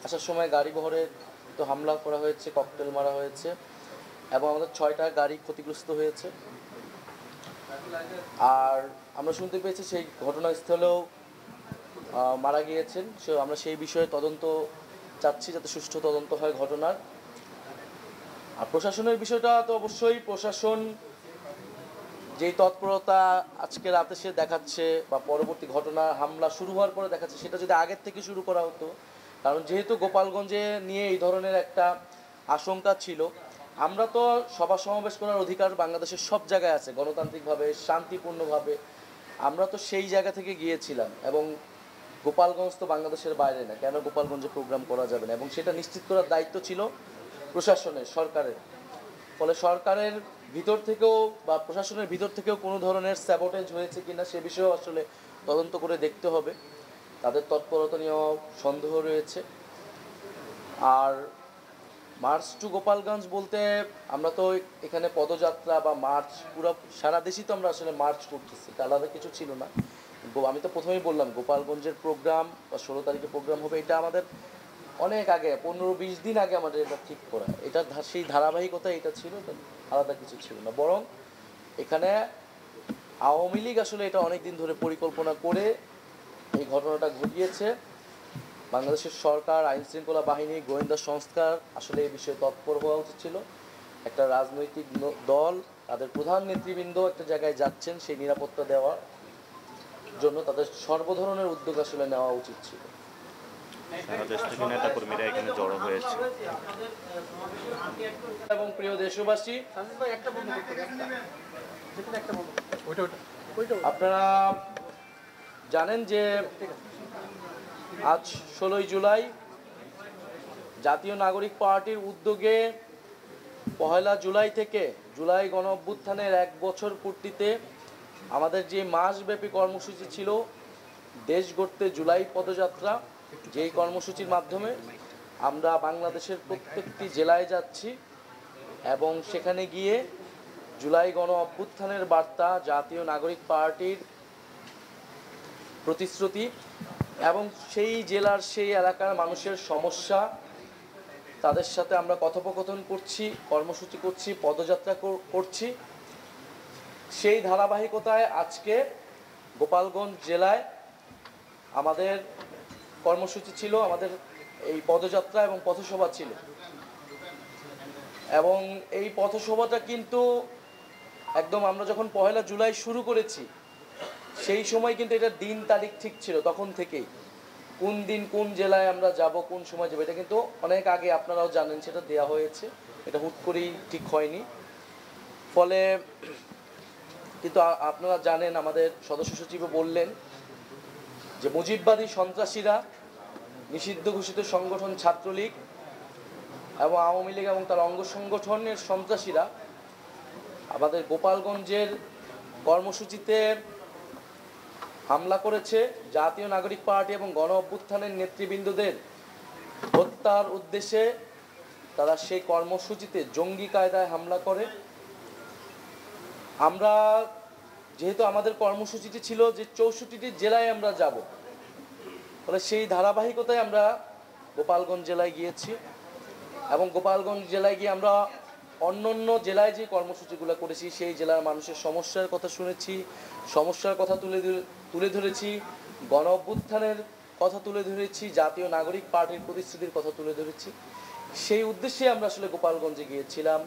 আসার সময় গাড়ি বহরে তো হামলা করা হয়েছে, ককটেল মারা হয়েছে এবং আমাদের 6টা গাড়ি ক্ষতিগ্রস্ত হয়েছে। আর আমরা শুনতে পেয়েছি সেই ঘটনাস্থলেও মারা গিয়েছেন। আমরা সেই বিষয়ে তদন্ত চাচ্ছি, যাতে সুষ্ঠু তদন্ত হয় ঘটনার। আর প্রশাসনের বিষয়টা তো অবশ্যই প্রশাসন যেই তৎপরতা আজকে রাতে সে দেখাচ্ছে বা পরবর্তী ঘটনা হামলা শুরু হওয়ার পরে দেখাচ্ছে, সেটা যদি আগের থেকে শুরু করা হতো। কারণ যেহেতু গোপালগঞ্জে নিয়ে এই ধরনের একটা আশঙ্কা ছিল, আমরা তো সভা সমাবেশ করার অধিকার বাংলাদেশের সব জায়গায় আছে, গণতান্ত্রিকভাবে শান্তিপূর্ণভাবে। আমরা তো সেই জায়গা থেকে গিয়েছিলাম এবং গোপালগঞ্জ তো বাংলাদেশের বাইরে না, কেন গোপালগঞ্জে প্রোগ্রাম করা যাবে না, এবং সেটা নিশ্চিত করার দায়িত্ব ছিল প্রশাসনের, সরকারের। ফলে সরকারের ভিতর থেকেও বা প্রশাসনের ভিতর থেকেও কোনো ধরনের স্যাবোটেজ হয়েছে কিনা সে বিষয়েও আসলে তদন্ত করে দেখতে হবে। তাদের তৎপরতা নিয়েও সন্দেহ রয়েছে। আর মার্চ টু গোপালগঞ্জ বলতে আমরা তো এখানে পদযাত্রা বা মার্চ পুরো সারা দেশই তো আমরা আসলে মার্চ করতেছি, আলাদা কিছু ছিল না। আমি তো প্রথমেই বললাম গোপালগঞ্জের প্রোগ্রাম বা 16 তারিখে প্রোগ্রাম হবে, এটা আমাদের অনেক আগে 15-20 দিন আগে আমাদের এটা ঠিক করা। এটা সেই ধারাবাহিকতা এটা ছিল, আলাদা কিছু ছিল না। বরং এখানে আওয়ামী লীগ আসলে এটা অনেক দিন ধরে পরিকল্পনা করে এই ঘটনাটা ঘটিয়েছে। বাংলাদেশের সরকার, আইন শৃঙ্খলা বাহিনী, গোয়েন্দা সংস্থা আসলে এই বিষয়ে তৎপর হওয়া উচিত ছিল। একটা রাজনৈতিক দল তাদের প্রধান নেতৃবৃন্দ একটা জায়গায় যাচ্ছেন, সেই নিরাপত্তা দেওয়ার জন্য তাদের সর্বধরনের উদ্যোগ আসলে নেওয়া উচিত ছিল। সারা দেশ থেকে নেতা কর্মীরা এখানে জড়ো হয়েছে। এবং প্রিয় দেশবাসী, আপনারা জানেন যে আজ 16ই জুলাই জাতীয় নাগরিক পার্টির উদ্যোগে 1 জুলাই থেকে জুলাই গণ অভ্যুত্থানের 1 বছর পূর্তিতে আমাদের যে মাসব্যাপী কর্মসূচি ছিল দেশ গড়তে জুলাই পদযাত্রা, যেই কর্মসূচির মাধ্যমে আমরা বাংলাদেশের প্রত্যেকটি জেলায় যাচ্ছি এবং সেখানে গিয়ে জুলাই গণ অভ্যুত্থানের বার্তা, জাতীয় নাগরিক পার্টির প্রতিশ্রুতি এবং সেই জেলার সেই এলাকার মানুষের সমস্যা, তাদের সাথে আমরা কথোপকথন করছি, কর্মসূচি করছি, পদযাত্রা করছি। সেই ধারাবাহিকতায় আজকে গোপালগঞ্জ জেলায় আমাদের কর্মসূচি ছিল, আমাদের এই পদযাত্রা এবং পথসভা ছিল। এবং এই পথসভাটা কিন্তু একদম আমরা যখন 1 জুলাই শুরু করেছি সেই সময় কিন্তু এটা দিন তারিখ ঠিক ছিল, তখন থেকেই কোন দিন কোন জেলায় আমরা যাব, কোন সময় যাব, এটা কিন্তু অনেক আগে আপনারাও জানেন সেটা দেয়া হয়েছে, এটা হুট করেই ঠিক হয়নি। ফলে কিন্তু আপনারা জানেন, আমাদের সদস্য সচিবও বললেন যে মুজিববাদী সন্ত্রাসীরা, নিষিদ্ধ ঘোষিত সংগঠন ছাত্রলীগ এবং আওয়ামী লীগ এবং তার অঙ্গ সংগঠনের সন্ত্রাসীরা আমাদের গোপালগঞ্জের কর্মসূচিতে হামলা করেছে। জাতীয় নাগরিক পার্টি এবং গণ অভ্যুত্থানের নেতৃবৃন্দদের হত্যার উদ্দেশ্যে তারা সেই কর্মসূচিতে জঙ্গি কায়দায় হামলা করে। আমরা যেহেতু আমাদের কর্মসূচিটি ছিল যে 64টি জেলায় আমরা যাব, ফলে সেই ধারাবাহিকতায় আমরা গোপালগঞ্জ জেলায় গিয়েছি এবং গোপালগঞ্জ জেলায় গিয়ে আমরা অন্য জেলায় যে কর্মসূচিগুলো করেছি সেই জেলার মানুষের সমস্যার কথা শুনেছি, সমস্যার কথা তুলে ধরেছি, গণ অভ্যুত্থানের কথা তুলে ধরেছি, জাতীয় নাগরিক পার্টির প্রতিশ্রুতির কথা তুলে ধরেছি। সেই উদ্দেশ্যে আমরা আসলে গোপালগঞ্জে গিয়েছিলাম,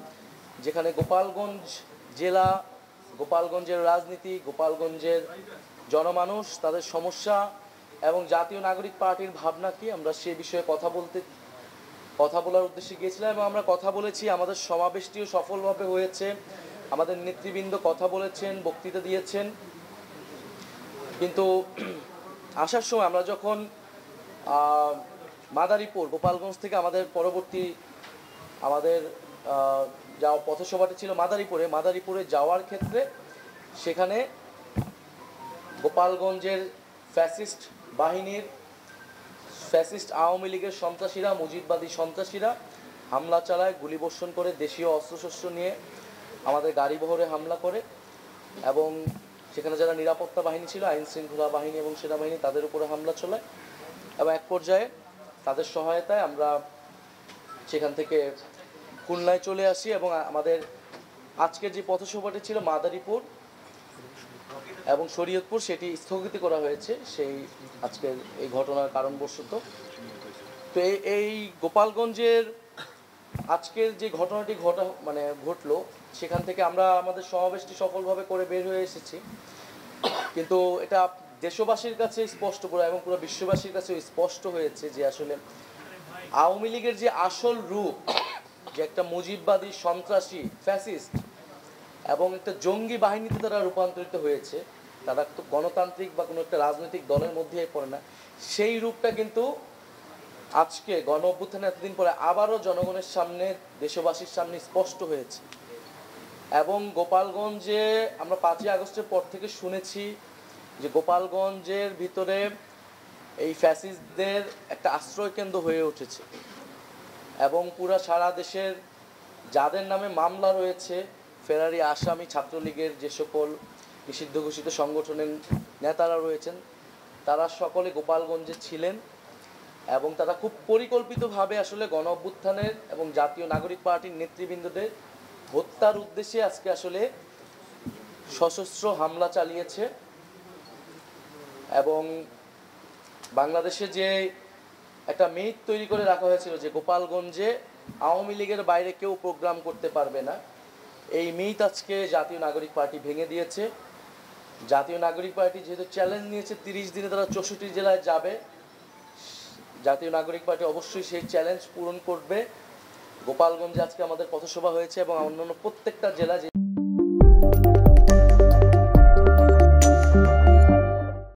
যেখানে গোপালগঞ্জ জেলা, গোপালগঞ্জের রাজনীতি, গোপালগঞ্জের জনমানুষ, তাদের সমস্যা এবং জাতীয় নাগরিক পার্টির ভাবনা কি, আমরা সে বিষয়ে কথা বলার উদ্দেশ্যে গিয়েছিলাম এবং আমরা কথা বলেছি। আমাদের সমাবেশটিও সফলভাবে হয়েছে, আমাদের নেতৃবৃন্দ কথা বলেছেন, বক্তৃতা দিয়েছেন। কিন্তু আসার সময় আমরা যখন মাদারীপুর, গোপালগঞ্জ থেকে আমাদের পরবর্তী যাওয়া পথসভাটি ছিল মাদারীপুরে যাওয়ার ক্ষেত্রে সেখানে গোপালগঞ্জের ফ্যাসিস্ট আওয়ামী লীগের সন্ত্রাসীরা, মুজিববাদী সন্ত্রাসীরা হামলা চালায়, গুলিবর্ষণ করে, দেশীয় অস্ত্রশস্ত্র নিয়ে আমাদের গাড়িবহরে হামলা করে এবং সেখানে যারা নিরাপত্তা বাহিনী ছিল, আইন শৃঙ্খলা বাহিনী এবং সেনাবাহিনী, তাদের উপরে হামলা চালায় এবং এক পর্যায়ে তাদের সহায়তায় আমরা সেখান থেকে খুলনায় চলে আসি এবং আমাদের আজকের যে পথসভাটি ছিল মাদারীপুর এবং শরীয়তপুর সেটি স্থগিত করা হয়েছে সেই আজকের এই ঘটনার কারণবশত। তো এই গোপালগঞ্জের আজকের যে ঘটনাটি ঘটলো সেখান থেকে আমরা আমাদের সমাবেশটি সফলভাবে করে বের হয়ে এসেছি, কিন্তু এটা দেশবাসীর কাছে স্পষ্ট পুরো এবং পুরো বিশ্ববাসীর কাছে স্পষ্ট হয়েছে যে আসলে আওয়ামী লীগের যে আসল রূপ, যে একটা মুজিববাদী সন্ত্রাসী ফ্যাসিস্ট এবং একটা জঙ্গি বাহিনীতে তারা রূপান্তরিত হয়েছে, তারা তো গণতান্ত্রিক বা কোনো একটা রাজনৈতিক দলের মধ্যেই পড়ে না, সেই রূপটা কিন্তু আজকে গণ অভ্যুত্থানে এতদিন পরে আবারও জনগণের সামনে দেশবাসীর সামনে স্পষ্ট হয়েছে। এবং গোপালগঞ্জে আমরা 5ই আগস্টের পর থেকে শুনেছি যে গোপালগঞ্জের ভিতরে এই ফ্যাসিস্টদের একটা আশ্রয় কেন্দ্র হয়ে উঠেছে এবং পুরা সারা দেশের যাদের নামে মামলা রয়েছে, ফেরারি আসামি ছাত্রলীগের যে সকল নিষিদ্ধ ঘোষিত সংগঠনের নেতারা রয়েছেন, তারা সকলে গোপালগঞ্জে ছিলেন এবং তারা খুব পরিকল্পিতভাবে আসলে গণ অভ্যুত্থানের এবং জাতীয় নাগরিক পার্টির নেতৃবৃন্দদের হত্যার উদ্দেশ্যে আজকে আসলে সশস্ত্র হামলা চালিয়েছে। এবং বাংলাদেশে যে একটা মিথ তৈরি করে রাখা হয়েছিল যে গোপালগঞ্জে আওয়ামী লীগের বাইরে কেউ প্রোগ্রাম করতে পারবে না, এই মিথ আজকে জাতীয় নাগরিক পার্টি ভেঙে দিয়েছে। জাতীয় নাগরিক পার্টি যেহেতু চ্যালেঞ্জ নিয়েছে 30 দিনে তারা 64 জেলায় যাবে, জাতীয় নাগরিক পার্টি অবশ্যই সেই চ্যালেঞ্জ পূরণ করবে। গোপালগঞ্জে আজকে আমাদের পথসভা হয়েছে এবং অন্যান্য প্রত্যেকটা জেলা